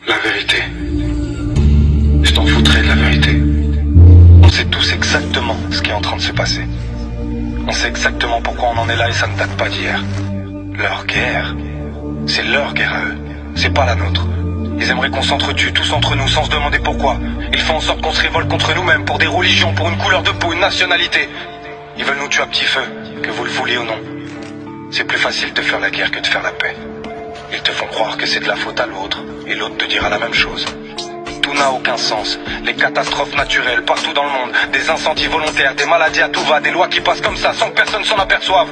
La vérité. Je t'en foutrais de la vérité. On sait tous exactement ce qui est en train de se passer. On sait exactement pourquoi on en est là et ça ne date pas d'hier. Leur guerre, c'est leur guerre à eux, c'est pas la nôtre. Ils aimeraient qu'on s'entretue tous entre nous sans se demander pourquoi. Ils font en sorte qu'on se révolte contre nous-mêmes pour des religions, pour une couleur de peau, une nationalité. Ils veulent nous tuer à petit feu, que vous le vouliez ou non. C'est plus facile de faire la guerre que de faire la paix. Ils te font croire que c'est de la faute à l'autre, et l'autre te dira la même chose. Tout n'a aucun sens. Les catastrophes naturelles partout dans le monde, des incendies volontaires, des maladies à tout va, des lois qui passent comme ça sans que personne s'en aperçoive.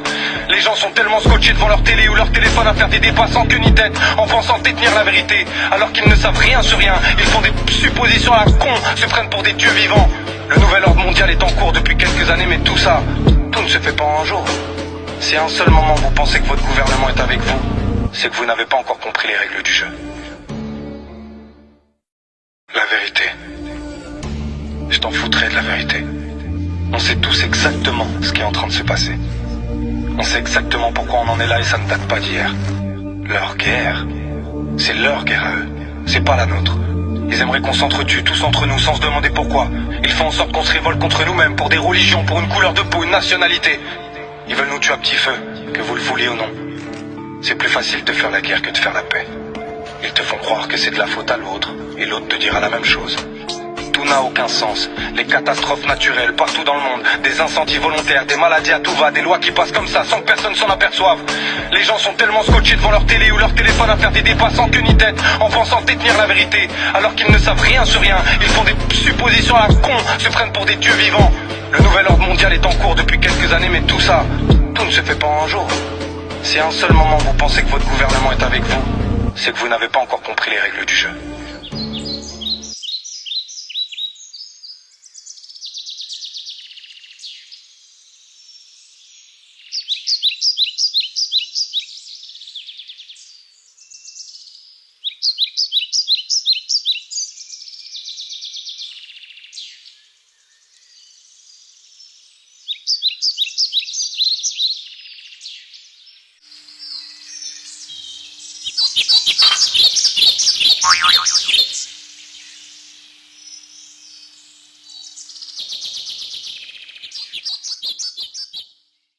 Les gens sont tellement scotchés devant leur télé ou leur téléphone à faire des débats sans queue ni tête, en pensant détenir la vérité, alors qu'ils ne savent rien sur rien. Ils font des suppositions à la con, se prennent pour des dieux vivants. Le nouvel ordre mondial est en cours depuis quelques années, mais tout ça, tout ne se fait pas en un jour. Si à un seul moment vous pensez que votre gouvernement est avec vous, c'est que vous n'avez pas encore compris les règles du jeu. La vérité. Je t'en foutrais de la vérité. On sait tous exactement ce qui est en train de se passer. On sait exactement pourquoi on en est là et ça ne date pas d'hier. Leur guerre, c'est leur guerre à eux, c'est pas la nôtre. Ils aimeraient qu'on s'entretue tous entre nous sans se demander pourquoi. Ils font en sorte qu'on se révolte contre nous-mêmes pour des religions, pour une couleur de peau, une nationalité. Ils veulent nous tuer à petit feu, que vous le vouliez ou non. C'est plus facile de faire la guerre que de faire la paix. Ils te font croire que c'est de la faute à l'autre, et l'autre te dira la même chose. Tout n'a aucun sens. Les catastrophes naturelles partout dans le monde, des incendies volontaires, des maladies à tout va, des lois qui passent comme ça sans que personne s'en aperçoive. Les gens sont tellement scotchés devant leur télé ou leur téléphone à faire des débats sans queue ni tête, en pensant détenir la vérité, alors qu'ils ne savent rien sur rien. Ils font des suppositions à la con, se prennent pour des dieux vivants. Le nouvel ordre mondial est en cours depuis quelques années, mais tout ça, tout ne se fait pas en un jour. Si à un seul moment vous pensez que votre gouvernement est avec vous, c'est que vous n'avez pas encore compris les règles du jeu. Oi, oi, oi, oi.